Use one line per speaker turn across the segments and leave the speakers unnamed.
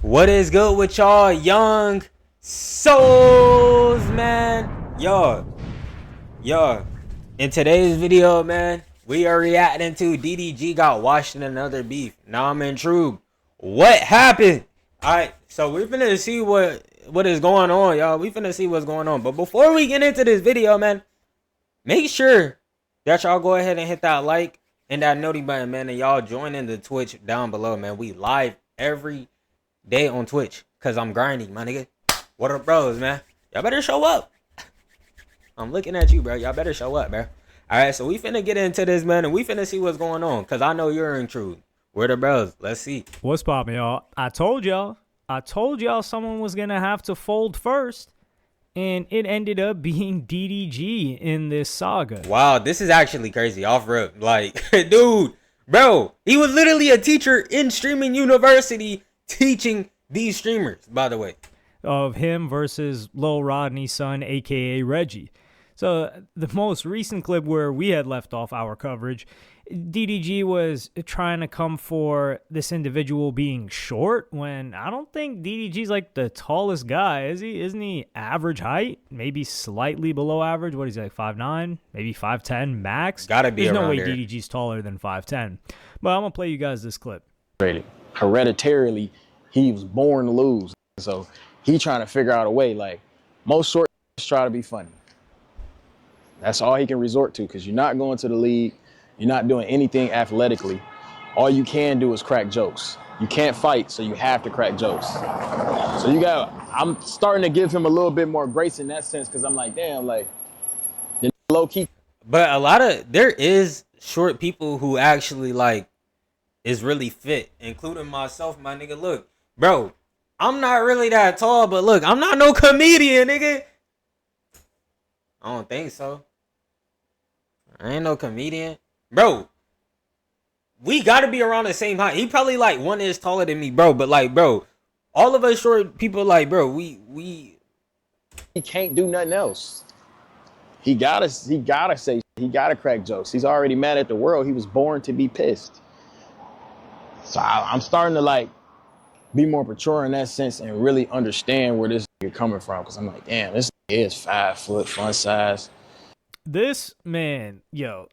What is good with y'all young souls, man? Yo, in today's video, man, we are reacting to DDG got washed in another beef. Now I'm intrigued. What happened? Alright, so we're finna see what is going on, y'all. We finna see what's going on. But before we get into this video, man, make sure that y'all go ahead and hit that like and that noti button, man. And y'all join in the Twitch down below, man. We live every day on Twitch because I'm grinding, my nigga. What up, bros, man? Y'all better show up. I'm looking at you, bro. Y'all better show up, bro. Alright, so we finna get into this, man, and we finna see what's going on because I know you're intrigued. Where the bros? Let's see.
What's poppin', y'all? I told y'all someone was gonna have to fold first, and it ended up being DDG in this saga.
Wow, this is actually crazy. Off rip, like, dude, bro, he was literally a teacher in streaming university teaching these streamers, by the way.
Of him versus Lil Rodney's son, aka Reggie. So the most recent clip where we had left off our coverage, DDG was trying to come for this individual being short when I don't think DDG's like the tallest guy, is he? Isn't he average height? Maybe slightly below average. What is he, like 5'9", maybe 5'10 max?
Gotta be
There's
around
no way
there.
DDG's taller than 5'10. But I'm gonna play you guys this clip.
Hereditarily, he was born to lose. So he trying to figure out a way. Like most short try to be funny. That's all he can resort to because you're not going to the league. You're not doing anything athletically. All you can do is crack jokes. You can't fight, so you have to crack jokes. So I'm starting to give him a little bit more grace in that sense because I'm like, damn, like, low key.
But there is short people who actually, like, is really fit, including myself, my nigga. Look, bro, I'm not really that tall, but look, I'm not no comedian, nigga. I don't think so. I ain't no comedian. Bro, we gotta be around the same height. He probably like 1 inch taller than me, bro. But like, bro, all of us short people, like, bro, he
can't do nothing else. He gotta crack jokes. He's already mad at the world. He was born to be pissed. So I'm starting to like be more mature in that sense and really understand where this is coming from. Cause I'm like, damn, this is 5 foot fun size.
This man, yo,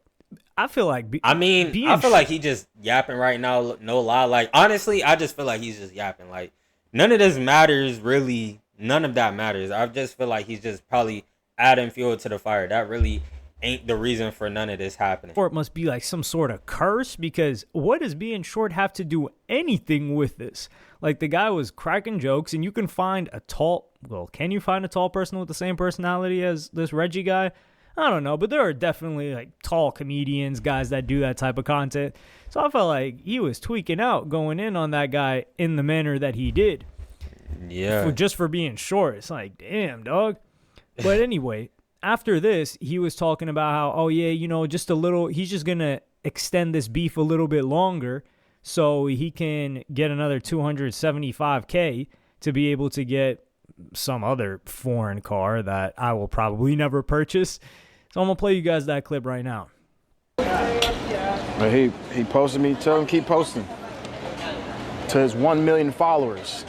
I feel like
I feel like he just yapping right now, no lie. Like, honestly, I just feel like he's just yapping. Like, none of this matters, really. None of that matters. I just feel like he's just probably adding fuel to the fire. That really ain't the reason for none of this happening.
Or it must be like some sort of curse, because what does being short have to do anything with this? Like, the guy was cracking jokes, and you can find can you find a tall person with the same personality as this Reggie guy? I don't know, but there are definitely like tall comedians, guys that do that type of content. So I felt like he was tweaking out, going in on that guy in the manner that he did.
Yeah.
Just for being short. It's like, damn, dog. But anyway, after this, he was talking about how, oh yeah, just a little, he's just going to extend this beef a little bit longer so he can get another $275K to be able to get some other foreign car that I will probably never purchase. So I'm going to play you guys that clip right now.
But he posted me, tell him keep posting. To his 1 million followers.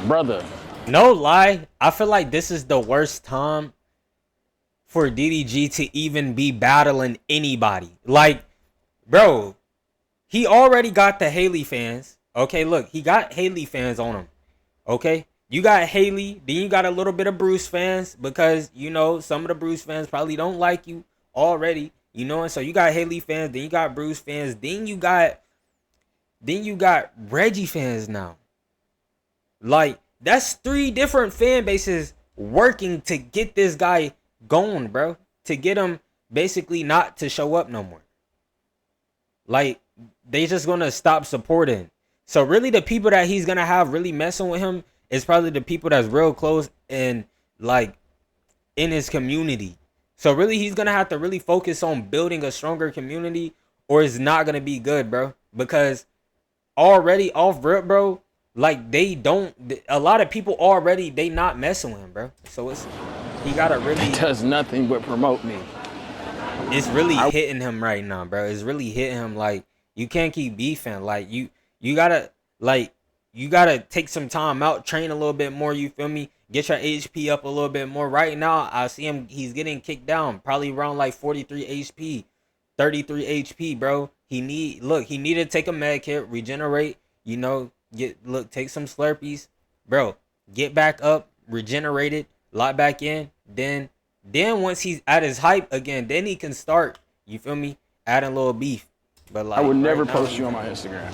Brother.
No lie, I feel like this is the worst time for DDG to even be battling anybody. Like, bro, he already got the Haley fans. Okay, look, he got Haley fans on him. Okay? You got Haley, then you got a little bit of Bruce fans because, some of the Bruce fans probably don't like you already, and so you got Haley fans, then you got Bruce fans, then you got Reggie fans now. Like, that's 3 different fan bases working to get this guy going, bro, to get him basically not to show up no more. Like, they just gonna stop supporting. So really the people that he's gonna have really messing with him is probably the people that's real close and like in his community. So really he's gonna have to really focus on building a stronger community or it's not gonna be good, bro. Because already off rip, bro, like a lot of people already, they not messing with him, bro. So he gotta really,
He does nothing but promote me.
It's really hitting him right now, bro. It's really hitting him. Like, you can't keep beefing. Like, you gotta, like, you gotta take some time out, train a little bit more. You feel me? Get your HP up a little bit more. Right now, I see him. He's getting kicked down, probably around like 43 HP, 33 HP, bro. He need to take a med kit, regenerate. You know, take some Slurpees, bro. Get back up, regenerate it, lock back in. Then once he's at his hype again, then he can start. You feel me? Adding a little beef. But like,
I would never post you on my Instagram.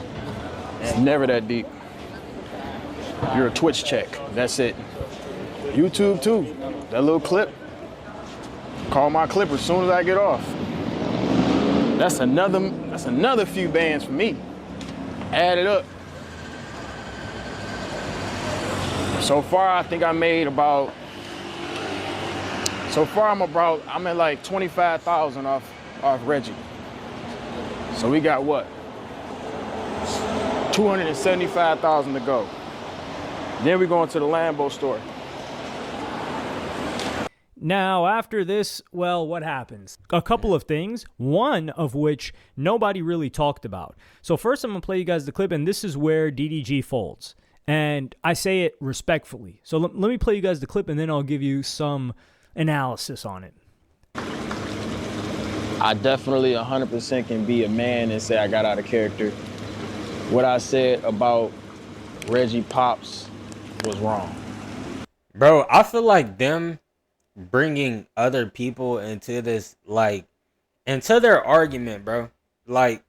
It's never that deep. You're a Twitch check. That's it. YouTube too. That little clip. Call my clip as soon as I get off. That's another few bands for me. Add it up. So far, I think I made about. So far, I'm at like 25,000 off Reggie. So we got what? 275,000 to go. Then we going to the Lambo store.
Now, after this, well, what happens? A couple of things, one of which nobody really talked about. So first, I'm going to play you guys the clip, and this is where DDG folds. And I say it respectfully. So let me play you guys the clip, and then I'll give you some analysis on it.
I definitely 100% can be a man and say I got out of character. What I said about Reggie Pops was wrong.
Bro, I feel like them bringing other people into this, like, into their argument, bro. Like,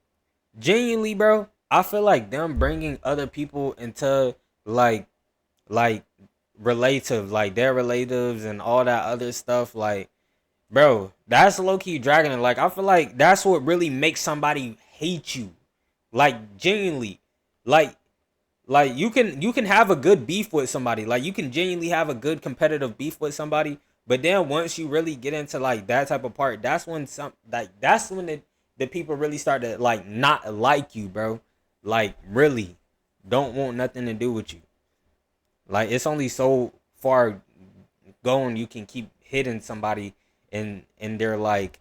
genuinely, bro, I feel like them bringing other people into, like relative, like their relatives and all that other stuff, like, bro, that's low-key dragging it. Like, I feel like that's what really makes somebody hate you. Like, genuinely. Like you can have a good beef with somebody. Like, you can genuinely have a good competitive beef with somebody. But then once you really get into, like, that type of part, that's when the people really start to, like, not like you, bro. Like, really don't want nothing to do with you. Like, it's only so far going you can keep hitting somebody and they're like,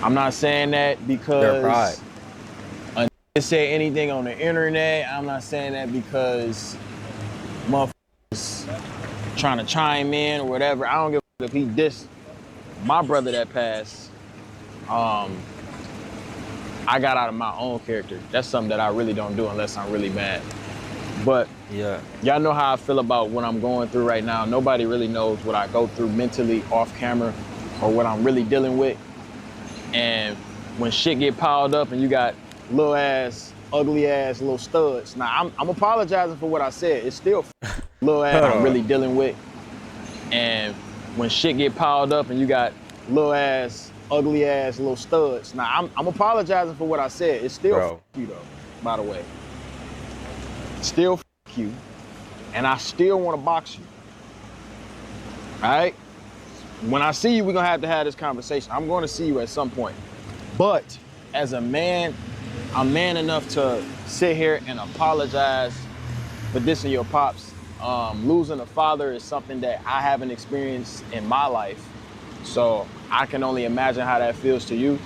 I'm not saying that because
their pride.
Say anything on the internet. I'm not saying that because motherfuckers trying to chime in or whatever. I don't give a fuck if he dissed my brother that passed. I got out of my own character. That's something that I really don't do unless I'm really mad. But
yeah,
y'all know how I feel about what I'm going through right now. Nobody really knows what I go through mentally off camera or what I'm really dealing with. And when shit get piled up and you got little ass, ugly ass little studs. Now I'm apologizing for what I said. It's still little ass I'm really dealing with. And when shit get piled up and you got little ass, ugly ass little studs. Now I'm apologizing for what I said. It's still you though, by the way. Still you. And I still want to box you. All right? When I see you, we're gonna have to have this conversation. I'm going to see you at some point. But as a man, I'm man enough to sit here and apologize for dissing your pops. Losing a father is something that I haven't experienced in my life. So I can only imagine how that feels to you.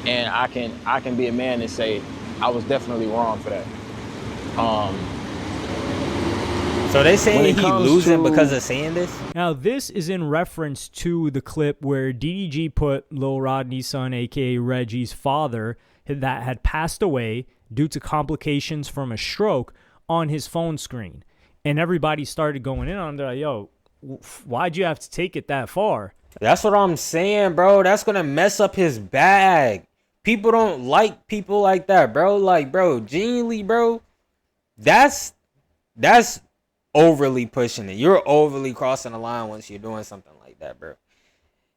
And I can be a man and say, I was definitely wrong for that.
So they saying he losing because of saying this?
Now, this is in reference to the clip where DDG put Lil Rodney's son, a.k.a. Reggie's father, that had passed away due to complications from a stroke, on his phone screen. And everybody started going in on it, like, yo, why'd you have to take it that far?
That's what I'm saying, bro. That's going to mess up his bag. People don't like people like that, bro. Like, bro, genuinely, bro, that's overly pushing it. You're overly crossing the line once you're doing something like that, bro.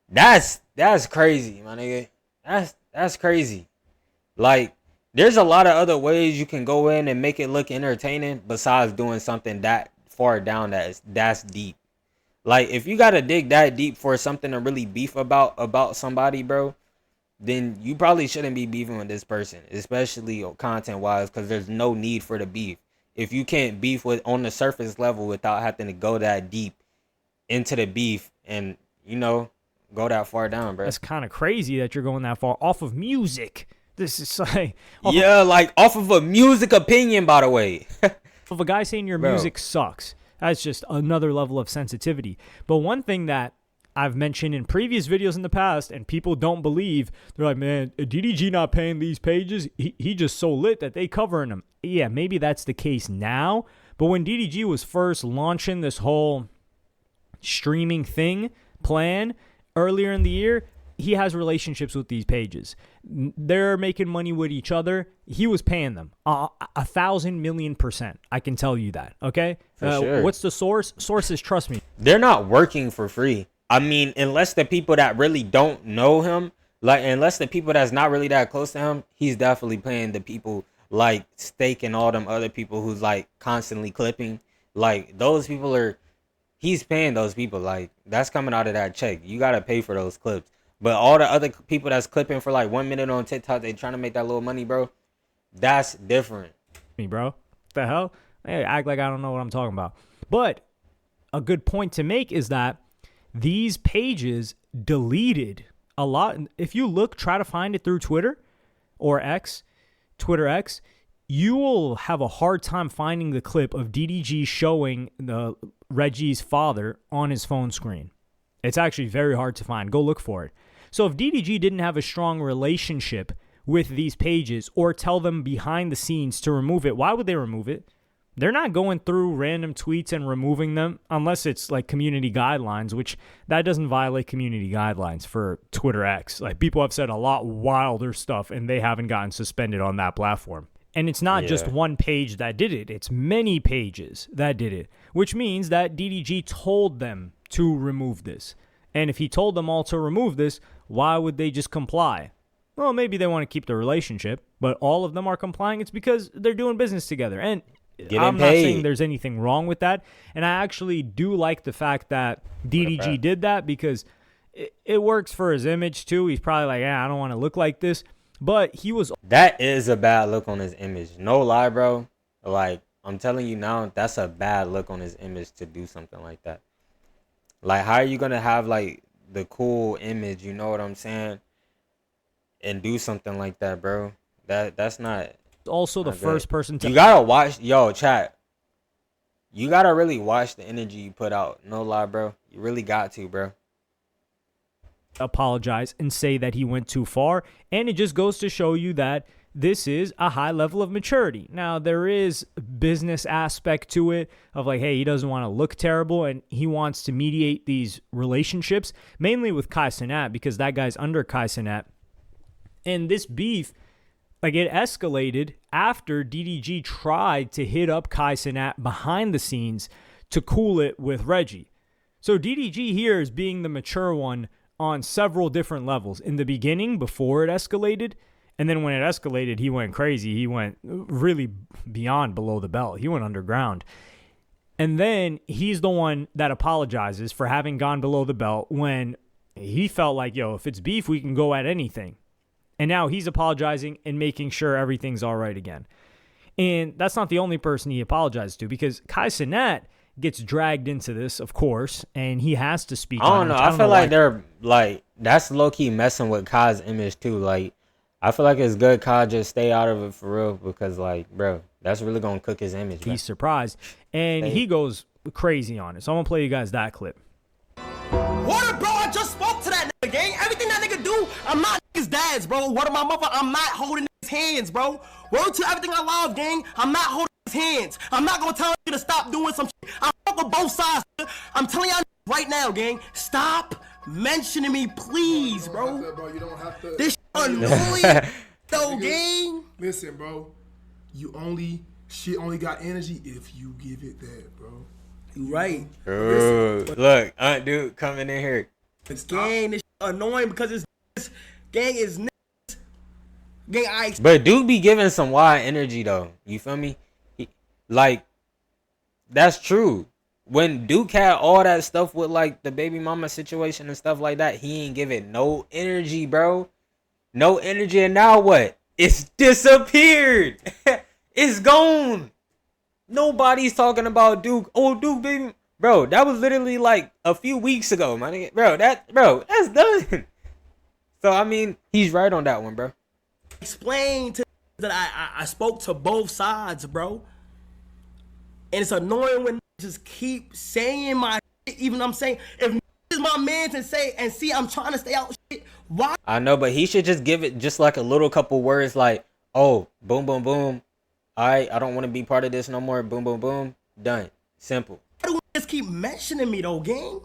That's crazy, my nigga. That's crazy. Like, there's a lot of other ways you can go in and make it look entertaining besides doing something that far down that's deep. Like, if you gotta dig that deep for something to really beef about somebody, bro, then you probably shouldn't be beefing with this person, especially content wise, because there's no need for the beef. If you can't beef with on the surface level without having to go that deep into the beef and, you know, go that far down, bro.
That's kind of crazy that you're going that far off of music. This is like...
Yeah, like off of a music opinion, by the way.
Of a guy saying your music sucks, that's just another level of sensitivity. But one thing that I've mentioned in previous videos in the past, and people don't believe, they're like, man, DDG not paying these pages, he just so lit that they covering him. Yeah, maybe that's the case now, but when DDG was first launching this whole streaming thing plan earlier in the year, he has relationships with these pages. They're making money with each other. He was paying them 1,000,000,000%. I can tell you that. Okay.
Sure.
What's the source? Sources, trust me.
They're not working for free. I mean, unless the people that really don't know him, like, unless the people that's not really that close to him, he's definitely paying the people like Steak and all them other people who's like constantly clipping. Like, those people he's paying those people. Like, that's coming out of that check. You got to pay for those clips. But all the other people that's clipping for like 1 minute on TikTok, they trying to make that little money, bro. That's different.
Me, bro. What the hell? Hey, act like I don't know what I'm talking about. But a good point to make is that these pages deleted a lot. If you look, try to find it through Twitter or Twitter X, you will have a hard time finding the clip of DDG showing Reggie's father on his phone screen. It's actually very hard to find. Go look for it. So if DDG didn't have a strong relationship with these pages or tell them behind the scenes to remove it, why would they remove it? They're not going through random tweets and removing them unless it's like community guidelines, which that doesn't violate community guidelines for Twitter X. Like, people have said a lot wilder stuff and they haven't gotten suspended on that platform. And it's not just one page that did it. It's many pages that did it, which means that DDG told them to remove this. And if he told them all to remove this, why would they just comply? Well, maybe they want to keep the relationship, but all of them are complying. It's because they're doing business together. And I'm not saying there's anything wrong with that. And I actually do like the fact that DDG did that because it works for his image too. He's probably like, I don't want to look like this. But he was...
That is a bad look on his image. No lie, bro. Like, I'm telling you now, that's a bad look on his image to do something like that. Like, how are you going to have, like, the cool image, you know what I'm saying, and do something like that, bro? That's not...
Also the first person to...
You got to watch... Yo, chat. You got to really watch the energy you put out. No lie, bro. You really got to, bro.
Apologize and say that he went too far, and it just goes to show you that this is a high level of maturity. Now, there is business aspect to it of like, hey, he doesn't want to look terrible and he wants to mediate these relationships, mainly with Kai Cenat, because that guy's under Kai Cenat. And this beef, like, it escalated after DDG tried to hit up Kai Cenat behind the scenes to cool it with Reggie. So DDG here is being the mature one on several different levels. In the beginning, before it escalated, and then when it escalated, he went crazy. He went really beyond below the belt. He went underground. And then he's the one that apologizes for having gone below the belt when he felt like, yo, if it's beef, we can go at anything. And now he's apologizing and making sure everything's all right again. And that's not the only person he apologizes to, because Kai Cenat gets dragged into this, of course, and he has to speak on it.
I don't know. I feel like they're like, that's low-key messing with Kai's image too. Like, I feel like it's good Kai just stay out of it for real, because, like, bro, that's really gonna cook his image.
He's surprised, and he goes crazy on it. So I'm gonna play you guys that clip.
What up, bro? I just spoke to that nigga, gang. Everything that nigga do, I'm not his dad's, bro. What up, my mother? I'm not holding his hands, bro. Word to everything I love, gang. I'm not holding his hands. I'm not gonna tell you to stop doing some shit. I fuck with both sides. I'm telling y'all right now, gang. Stop mentioning me, please, bro.
You don't have to.
This shit annoying, though, gang.
Listen, bro. She only got energy if you give it that, bro.
You right.
Look, Aunt Dude coming in here.
It's gang, this shit annoying because it's gang is niggas. Gang,
But Dude be giving some wild energy though. You feel me? Like, that's true. When Duke had all that stuff with like the baby mama situation and stuff like that, he ain't give it no energy, bro. No energy, and now what? It's disappeared. It's gone. Nobody's talking about Duke. Oh, Duke, baby. Bro, that was literally like a few weeks ago, my nigga. Bro, that's done. So, I mean, he's right on that one, bro.
Explain to that I spoke to both sides, bro. And it's annoying when just keep saying my shit, even I'm saying, if is my man and say, and see, I'm trying to stay out shit, why?
I know, but he should just give it just like a little couple words like, oh, boom, boom, boom. I don't want to be part of this no more. Boom, boom, boom. Done. Simple.
Why do you just keep mentioning me though, gang?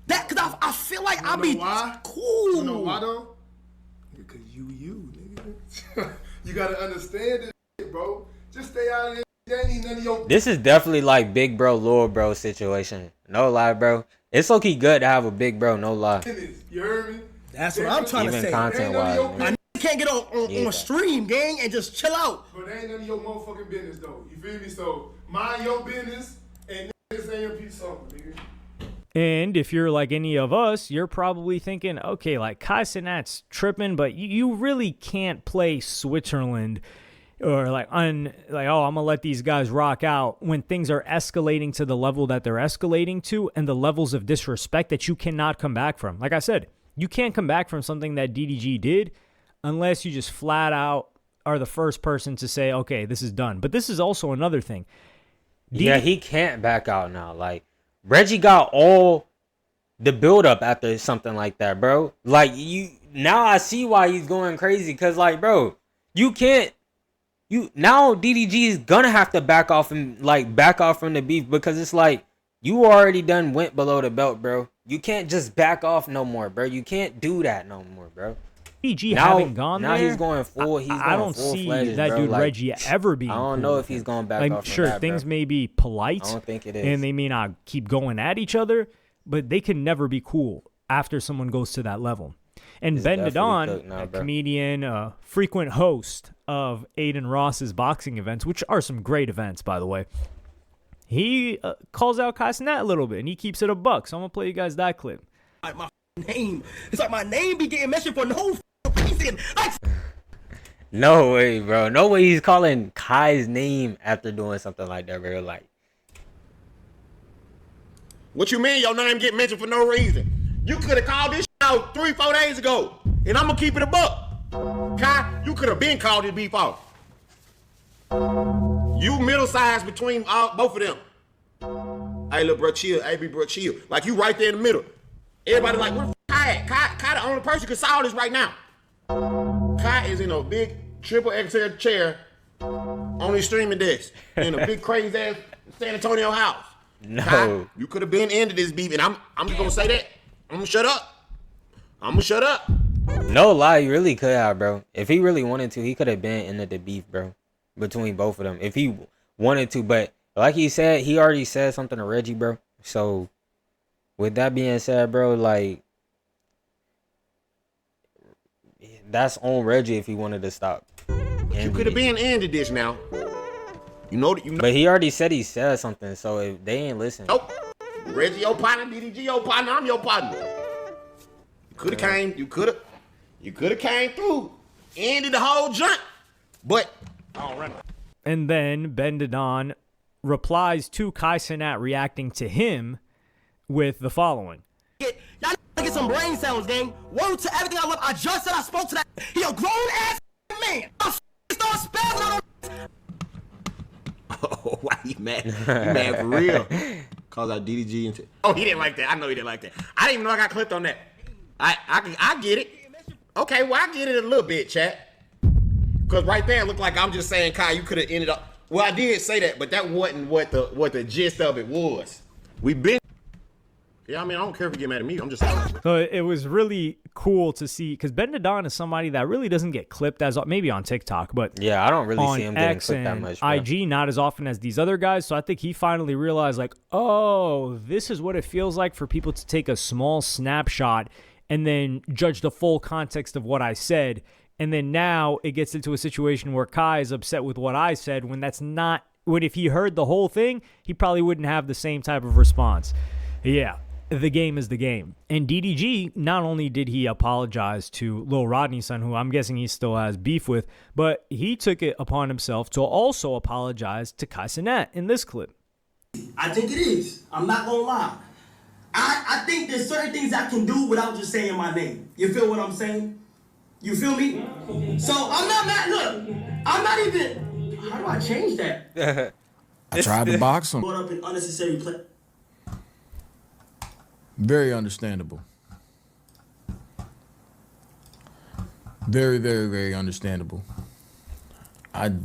That, cause I feel like I'll be
why?
cool.
You know why though? Because you, nigga. You gotta understand this shit, bro. Just stay out of it. That ain't none of your...
This is definitely like big bro, little bro situation. No lie, bro. It's okay good to have a big bro, no lie.
You heard me?
That's what I'm trying to
Even
say.
content wise.
I can't get on stream, gang, and just chill out.
But that ain't none of your motherfucking business, though. You feel me? So, mind your business, and niggas ain't your piece of nigga.
And if you're like any of us, you're probably thinking, okay, like Kai Cenat's tripping, but you really can't play Switzerland or like, oh, I'm going to let these guys rock out when things are escalating to the level that they're escalating to and the levels of disrespect that you cannot come back from. Like I said, you can't come back from something that DDG did unless you just flat out are the first person to say, okay, this is done. But this is also another thing.
Yeah, he can't back out now. Like, Reggie got all the build up after something like that, bro. Like, now I see why he's going crazy. Cause like, bro, you can't, now DDG is gonna have to back off from the beef, because it's like, you already done went below the belt, bro. You can't just back off no more, bro. You can't do that no more, bro.
DDG having gone
now
there,
he's going full.
I don't see that dude
like,
Reggie ever being.
I don't know if he's going back
like,
off.
Sure,
from that,
things
bro.
may be polite.
I don't think it is,
and they may not keep going at each other, but they can never be cool after someone goes to that level. And
He's
Ben
definitely
Dodon,
cooked now,
a
bro.
comedian, frequent host of Aiden Ross's boxing events, which are some great events, by the way. He calls out Kai Cenat a little bit, and he keeps it a buck. So I'm gonna play you guys that clip.
Like my name, it's like my name be getting mentioned for no reason. Like,
No way, bro. No way he's calling Kai's name after doing something like that, bro. Like,
What you mean your name get mentioned for no reason? You could have called this out 3-4 days ago, and I'm gonna keep it a buck. Kai, you could have been called this beef off. You middle sized between both of them. Hey, look, bro, chill. Hey, bro, chill. Like, you right there in the middle. Everybody like, where the Kai at? Kai the only person who can solve this right now. Kai is in a big triple XL chair on his streaming desk in a big crazy ass San Antonio house.
no.
Kai, you could have been into this beef, and I'm just gonna say that. I'm gonna shut up.
No lie, he really could have, bro. If he really wanted to, he could have been into the beef, bro, between both of them. If he wanted to, but like he said, he already said something to Reggie, bro. So, with that being said, bro, like, that's on Reggie if he wanted to stop.
You could have been into this now. You know.
But he already said he said something, so if they ain't listening.
Nope. Reggie your partner, DDG your partner, I'm your partner. You could have came through, ended the whole joint. But all right.
And then Ben Dodon replies to Kai Cenat reacting to him with the following.
y'all get some brain cells, gang. Word to everything I love. I just said I spoke to that. He a grown ass man. I start spazzing on.
Oh, why he mad? He mad for real. Calls out DDG and oh, he didn't like that. I know he didn't like that. I didn't even know I got clipped on that. I get it. Okay, well, I get it a little bit, chat. Because right there, it looked like I'm just saying, Kai, you could have ended up. Well, I did say that, but that wasn't what the gist of it was. We've been. Yeah, I mean, I don't care if you get mad at me. I'm just saying.
So it was really cool to see, because Ben Dodon is somebody that really doesn't get clipped as maybe on TikTok, but
Yeah, I don't really
on
see him getting
X
clipped that
and
much, bro.
IG not as often as these other guys. So I think he finally realized, like, oh, this is what it feels like for people to take a small snapshot and then judge the full context of what I said. And then now it gets into a situation where Kai is upset with what I said when that's not, when if he heard the whole thing, he probably wouldn't have the same type of response. Yeah. The game is the game. And DDG, not only did he apologize to Lil Rodney's son, who I'm guessing he still has beef with, but he took it upon himself to also apologize to Kai Cenat in this clip.
I think it is. I'm not gonna lie. I think there's certain things I can do without just saying my name. You feel what I'm saying? You feel me? So I'm not mad. Look, I'm not even. How do I change that?
I tried to box him.
Brought up in unnecessary play.
Very understandable. Very, very, very understandable. I ain't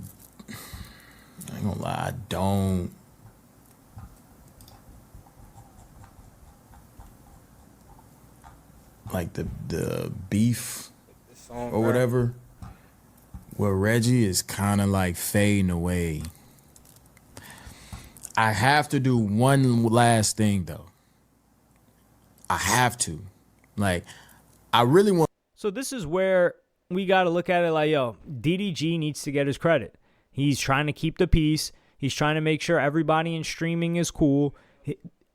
gonna lie, I don't. Like the beef or whatever with Reggie is kind of like fading away. I have to do one last thing though. I have to. Like, I really want.
So this is where we got to look at it like, yo, DDG needs to get his credit. He's trying to keep the peace. He's trying to make sure everybody in streaming is cool.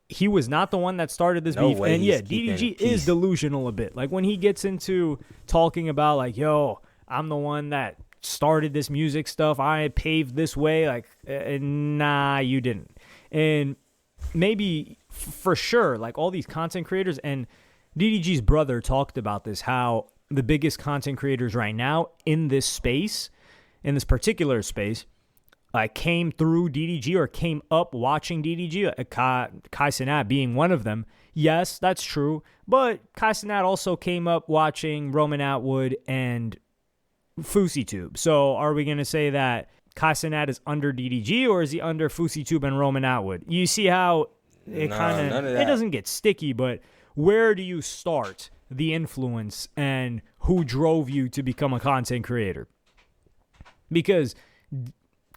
He was not the one that started this beef. And yeah, DDG is delusional a bit. Like when he gets into talking about like, yo, I'm the one that started this music stuff. I paved this way. Like, nah, you didn't. And maybe for sure, like all these content creators, and DDG's brother talked about this, how the biggest content creators right now in this space, in this particular space, came through DDG or came up watching DDG, Kai Cenat being one of them. Yes, that's true. But Kai Cenat also came up watching Roman Atwood and FouseyTube. So are we going to say that Kai Cenat is under DDG or is he under FouseyTube and Roman Atwood? You see how it kind of, it doesn't get sticky, but where do you start the influence and who drove you to become a content creator? Because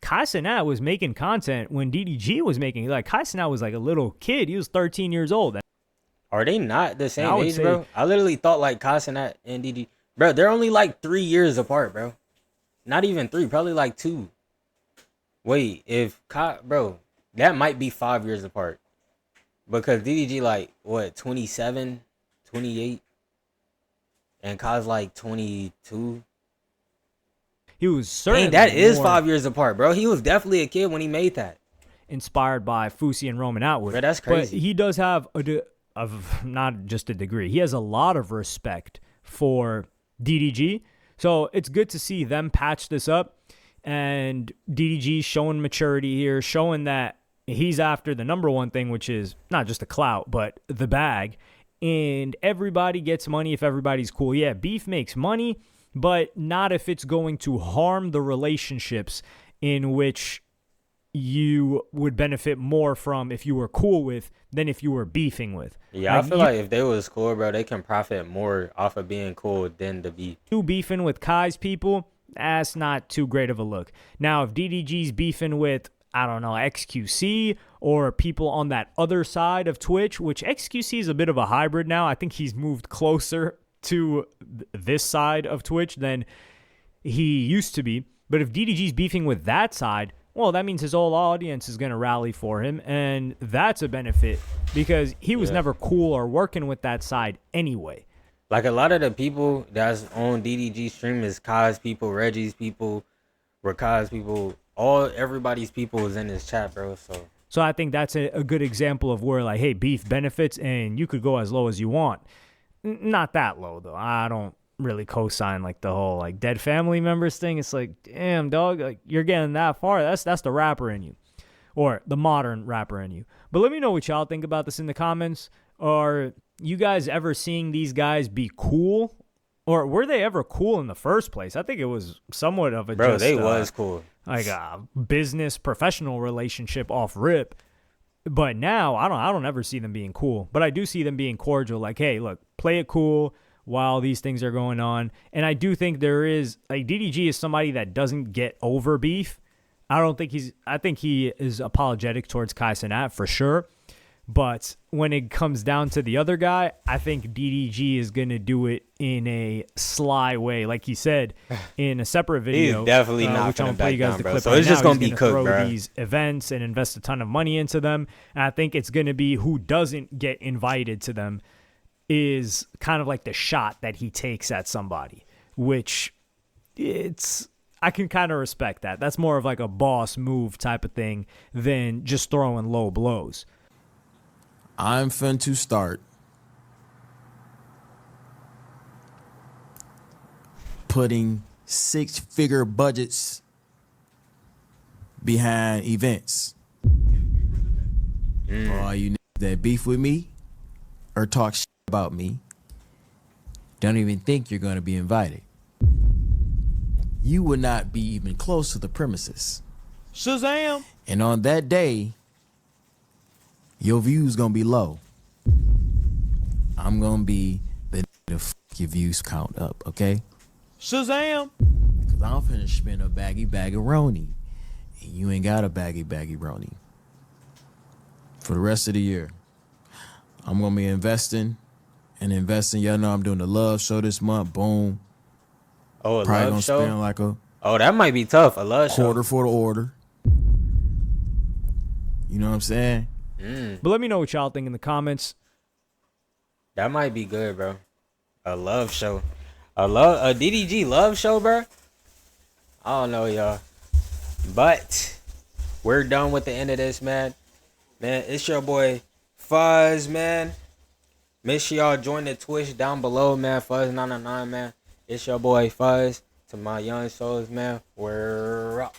Kai Cenat was making content when DDG was making, like Kai Cenat was like a little kid. He was 13 years old.
Are they not the same age, bro? I literally thought like Kai Cenat and DDG, bro, they're only like 3 years apart, bro. Not even 3, probably like 2. Wait, if Kai, bro, that might be 5 years apart. Because DDG like, what, 27, 28? And Kai's like 22.
He was certainly
that is 5 years apart, bro. He was definitely a kid when he made that.
Inspired by Fousey and Roman Atwood.
Bro, that's crazy.
But he does have not just a degree. He has a lot of respect for DDG. So it's good to see them patch this up. And DDG showing maturity here, showing that he's after the number one thing, which is not just the clout, but the bag. And everybody gets money if everybody's cool. Yeah, beef makes money, but not if it's going to harm the relationships in which you would benefit more from if you were cool with than if you were beefing with.
Yeah, I feel like if they was cool, bro, they can profit more off of being cool than the beef.
You beefing with Kai's people, that's not too great of a look. Now, if DDG's beefing with, I don't know, XQC or people on that other side of Twitch, which XQC is a bit of a hybrid now. I think he's moved closer to this side of Twitch than he used to be. But if DDG's beefing with that side, well, that means his whole audience is going to rally for him, and that's a benefit because he was never cool or working with that side anyway.
Like a lot of the people that's on DDG stream is Kai's people, Reggie's people, Rakai's people, everybody's people is in his chat, bro. So
I think that's a good example of where, like, hey, beef benefits, and you could go as low as you want. Not that low, though. I don't really co-sign, like, the whole, like, dead family members thing. It's like, damn, dog, like, you're getting that far. That's the rapper in you, or the modern rapper in you. But let me know what y'all think about this in the comments. Are you guys ever seeing these guys be cool? Or were they ever cool in the first place? I think it was somewhat of a
was cool.
Like a business professional relationship off rip. But now I don't ever see them being cool. But I do see them being cordial. Like, hey, look, play it cool while these things are going on. And I do think there is, like, DDG is somebody that doesn't get over beef. I think he is apologetic towards Kai Cenat for sure. But when it comes down to the other guy, I think DDG is going to do it in a sly way. Like he said in a separate video.
He's definitely not going to back down, bro. So it's just going to be cooked, bro.
These events and invest a ton of money into them. And I think it's going to be who doesn't get invited to them is kind of like the shot that he takes at somebody, which I can kind of respect that. That's more of like a boss move type of thing than just throwing low blows.
I'm fin to start putting 6-figure budgets behind events. For all you niggas that beef with me or talk shit about me, don't even think you're gonna be invited. You would not be even close to the premises.
Shazam!
And on that day, your views gonna be low. I'm gonna be the nigga to fuck your views count up, okay?
Shazam!
Cause I'm finna spend a baggy roni. And you ain't got a baggy roni. For the rest of the year, I'm gonna be investing. Y'all know I'm doing the love show this month. Boom.
Oh, a
Probably
love
gonna
show.
spend like a
Oh, that might be tough. A love
quarter
show.
for the order. You know what I'm saying?
But let me know what y'all think in the comments.
That might be good, bro. A love show. A DDG love show, bro. I don't know, y'all. But we're done with the end of this, man. Man, it's your boy Fuzz, man. Make sure y'all join the Twitch down below, man. Fuzz909, man. It's your boy Fuzz. To my young souls, man. We're up.